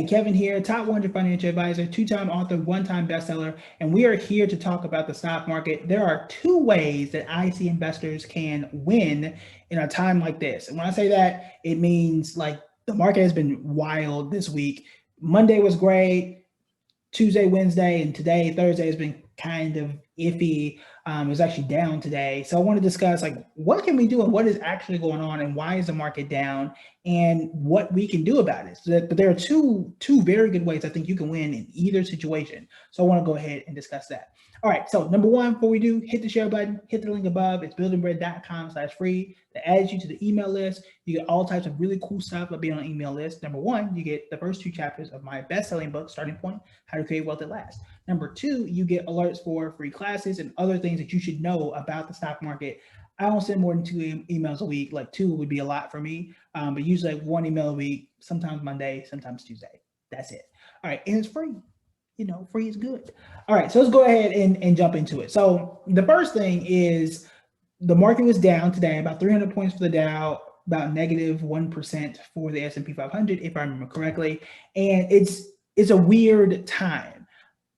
Kevin here, top 100 financial advisor, two-time author, one-time bestseller, and we are here to talk about the stock market. There are two ways that I see investors can win in a time like this. And when I say that, it means like the market has been wild this week. Monday was great. Tuesday, Wednesday, and today, Thursday, has been kind of iffy. It was actually down today. So I want to discuss like what can we do and what is actually going on and why is the market down and what we can do about it. But there are two very good ways I think you can win in either situation. So I want to go ahead and discuss that. All right. So number one, before we do, hit the share button, hit the link above. It's buildingbread.com/free that adds you to the email list. You get all types of really cool stuff by being on the email list. Number one, you get the first two chapters of my best-selling book, Starting Point: How to Create Wealth That Lasts. Number two, you get alerts for free classes and other things that you should know about the stock market. I don't send more than two emails a week. Like two would be a lot for me, but usually like one email a week, sometimes Monday, sometimes Tuesday. That's it. All right, and it's free. Free is good. All right, so let's go ahead and jump into it. So the first thing is the market was down today, about 300 points for the Dow, about negative 1% for the S&P 500, if I remember correctly. And it's a weird time.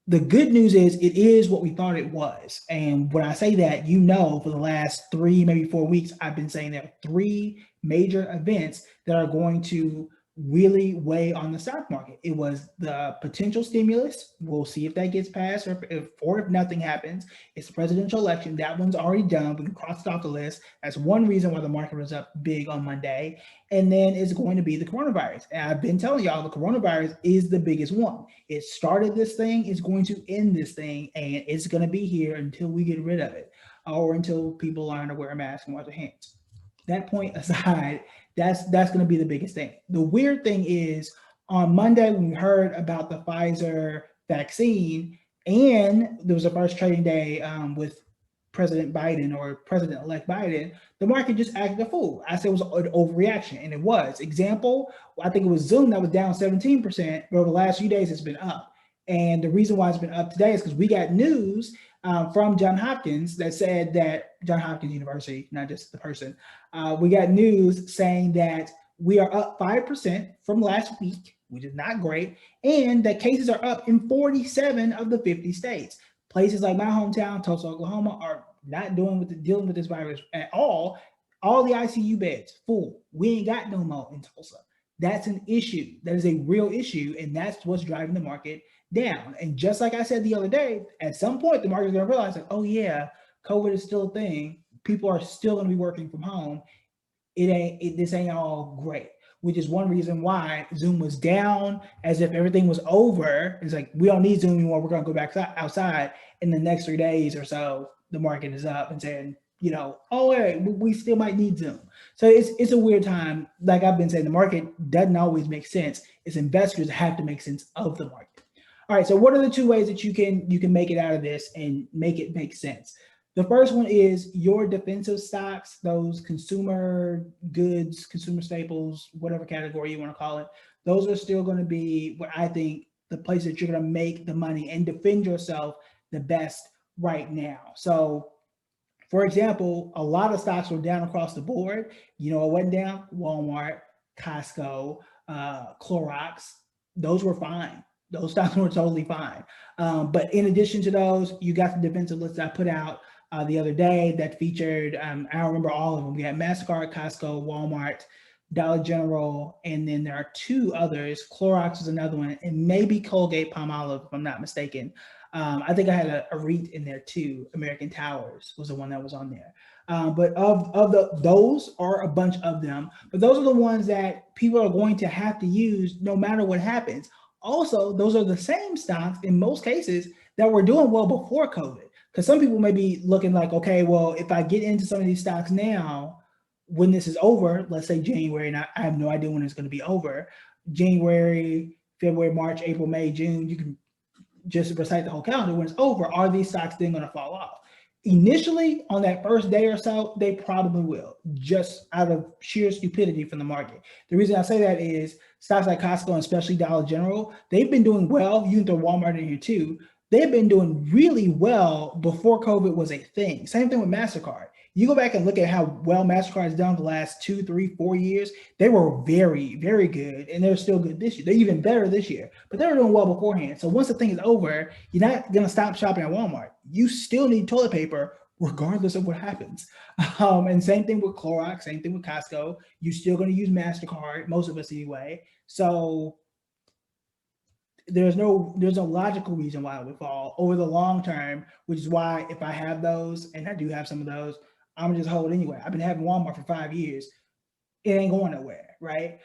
The good news is it is what we thought it was. And when I say that, for the last 3, maybe 4 weeks, I've been saying there are 3 major events that are going to really weigh on the stock market. It was the potential stimulus. We'll see if that gets passed or if nothing happens. It's the presidential election. That one's already done. We can cross it off the list. That's one reason why the market was up big on Monday. And then it's going to be the coronavirus. And I've been telling y'all the coronavirus is the biggest one. It started this thing. It's going to end this thing. And it's going to be here until we get rid of it or until people learn to wear a mask and wash their hands. That point aside, that's going to be the biggest thing. The weird thing is on Monday, when we heard about the Pfizer vaccine, and there was a first trading day with President Biden or President-elect Biden, the market just acted a fool. I said it was an overreaction, and it was. Example, I think it was Zoom that was down 17%, but over the last few days, it's been up. And the reason why it's been up today is because we got news from Johns Hopkins that said that Johns Hopkins University, not just the person, we got news saying that we are up 5% from last week, which is not great, and that cases are up in 47 of the 50 states. Places like my hometown, Tulsa, Oklahoma, are not dealing with this virus at all. All the ICU beds full. We ain't got no more in Tulsa. That's an issue. That is a real issue, and that's what's driving the market down. And just like I said the other day, at some point the market is going to realize, like, oh yeah, COVID is still a thing. People are still going to be working from home. This ain't all great, which is one reason why Zoom was down as if everything was over. It's like, we don't need Zoom anymore. We're going to go back outside. In the next 3 days or so, the market is up and saying, oh, wait, we still might need Zoom. So it's a weird time. Like I've been saying, the market doesn't always make sense. It's investors have to make sense of the market. All right, so what are the 2 ways that you can make it out of this and make it make sense? The first one is your defensive stocks, those consumer goods, consumer staples, whatever category you want to call it. Those are still going to be what I think the place that you're going to make the money and defend yourself the best right now. So, for example, a lot of stocks were down across the board. What went down? Walmart, Costco, Clorox. Those were fine. Those stocks were totally fine. But in addition to those, you got the defensive list I put out the other day that featured, I don't remember all of them. We had MasterCard, Costco, Walmart, Dollar General, and then there are 2 others. Clorox is another one, and maybe Colgate Palmolive, if I'm not mistaken. I think I had a REIT in there too. American Towers was the one that was on there. But those are a bunch of them. But those are the ones that people are going to have to use no matter what happens. Also, those are the same stocks in most cases that were doing well before COVID. Because some people may be looking like, okay, well, if I get into some of these stocks now, when this is over, let's say January, and I have no idea when it's going to be over, January, February, March, April, May, June, you can just recite the whole calendar. When it's over, are these stocks then going to fall off? Initially, on that first day or so, they probably will, just out of sheer stupidity from the market. The reason I say that is stocks like Costco and especially Dollar General, they've been doing well. You can throw Walmart in here too. They've been doing really well before COVID was a thing. Same thing with MasterCard. You go back and look at how well MasterCard has done the last 2, 3, 4 years. They were very, very good, and they're still good this year. They're even better this year, but they were doing well beforehand. So once the thing is over, you're not going to stop shopping at Walmart. You still need toilet paper regardless of what happens. And same thing with Clorox, same thing with Costco. You're still going to use MasterCard, most of us anyway. So there's no logical reason why it would fall over the long term, which is why if I have those, and I do have some of those, I'm gonna just hold anyway. I've been having Walmart for 5 years. It ain't going nowhere, right?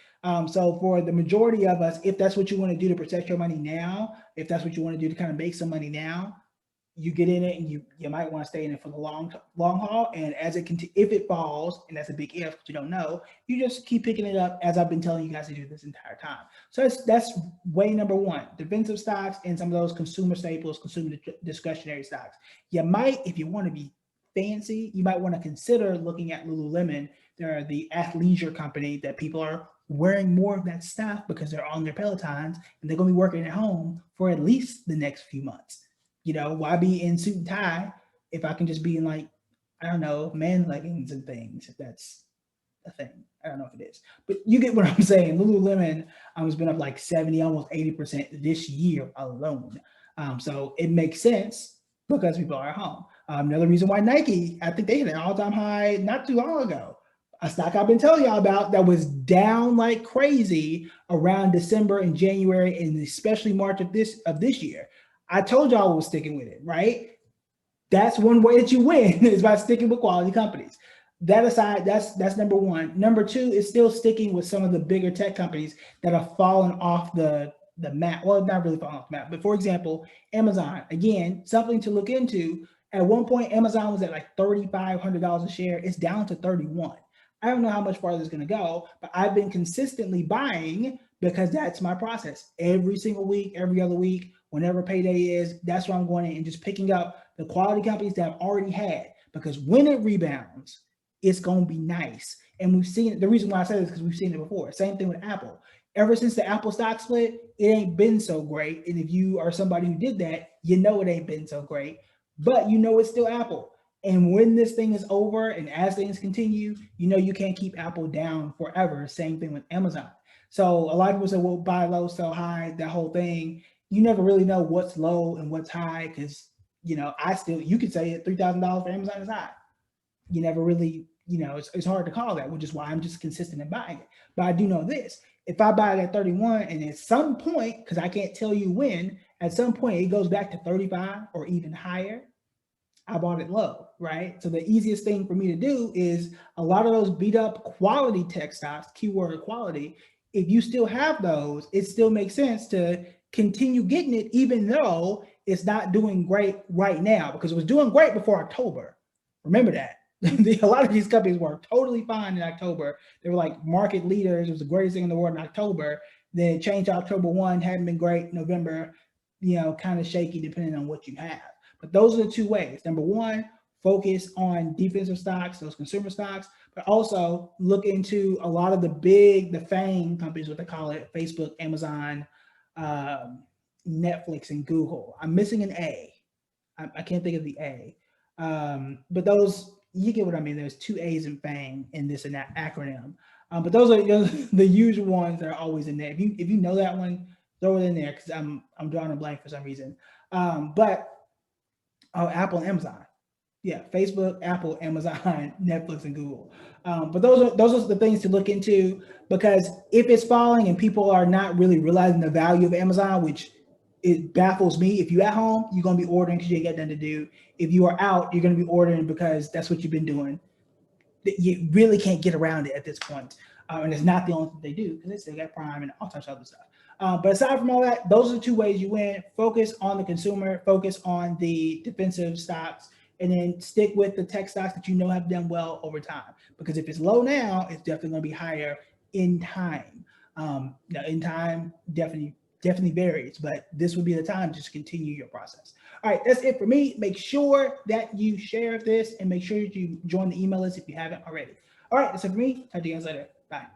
So for the majority of us, if that's what you want to do to protect your money now, if that's what you want to do to kind of make some money now, you get in it, and you might want to stay in it for the long haul. And as it if it falls, and that's a big if, because you don't know, you just keep picking it up, as I've been telling you guys to do this entire time. So that's way number one: defensive stocks and some of those consumer staples, consumer discretionary stocks. You might, if you want to be fancy, you might want to consider looking at Lululemon. They're the athleisure company that people are wearing more of that stuff because they're on their Pelotons and they're going to be working at home for at least the next few months. Why be in suit and tie if I can just be in, like, I don't know, man leggings and things, if that's a thing. I don't know if it is, but you get what I'm saying. Lululemon has been up like 70, almost 80% this year alone. So it makes sense because people are at home. Another reason why Nike, I think they hit an all-time high not too long ago. A stock I've been telling y'all about that was down like crazy around December and January, and especially March of this year. I told y'all I was sticking with it, right? That's one way that you win is by sticking with quality companies. That aside, that's number one. Number two is still sticking with some of the bigger tech companies that have fallen off the map. Well, not really fallen off the map, but for example, Amazon. Again, something to look into. At one point, Amazon was at like $3,500 a share. It's down to 31. I don't know how much farther it's going to go, but I've been consistently buying because that's my process. Every single week, every other week, whenever payday is, that's where I'm going in and just picking up the quality companies that I've already had, because when it rebounds, it's going to be nice. And we've seen it. The reason why I say this is because we've seen it before. Same thing with Apple. Ever since the Apple stock split, it ain't been so great. And if you are somebody who did that, you know it ain't been so great, but you know it's still Apple. And when this thing is over and as things continue, you know you can't keep Apple down forever. Same thing with Amazon. So a lot of people say, well, buy low, sell high, that whole thing. You never really know what's low and what's high because, you could say $3,000 for Amazon is high. You never really, it's hard to call that, which is why I'm just consistent in buying it. But I do know this: if I buy it at 31 and at some point, because I can't tell you when, at some point it goes back to 35 or even higher, I bought it low, right? So the easiest thing for me to do is a lot of those beat up quality tech stocks, keyword quality. If you still have those, it still makes sense to continue getting it, even though it's not doing great right now, because it was doing great before October. Remember that. A lot of these companies were totally fine in October. They were like market leaders. It was the greatest thing in the world in October. Then it changed October 1, hadn't been great. November, kind of shaky depending on what you have. But those are the two ways. Number one, focus on defensive stocks, those consumer stocks, but also look into a lot of the FANG companies, what they call it: Facebook, Amazon, Netflix, and Google. I'm missing an A. I can't think of the A. But those, you get what I mean. There's two A's in FANG in this and that acronym. But those are the usual ones that are always in there. If you know that one, throw it in there, because I'm drawing a blank for some reason. But Apple and Amazon. Yeah, Facebook, Apple, Amazon, Netflix, and Google. But those are the things to look into, because if it's falling and people are not really realizing the value of Amazon, which it baffles me. If you're at home, you're going to be ordering because you ain't got nothing to do. If you are out, you're going to be ordering because that's what you've been doing. You really can't get around it at this point. And it's not the only thing they do, because they still got Prime and all types of other stuff. But aside from all that, those are the two ways you win. Focus on the consumer, focus on the defensive stocks, and then stick with the tech stocks that you know have done well over time. Because if it's low now, it's definitely going to be higher in time. Now, in time, definitely varies, but this would be the time to just continue your process. All right, that's it for me. Make sure that you share this and make sure that you join the email list if you haven't already. All right, that's it for me. Talk to you guys later. Bye.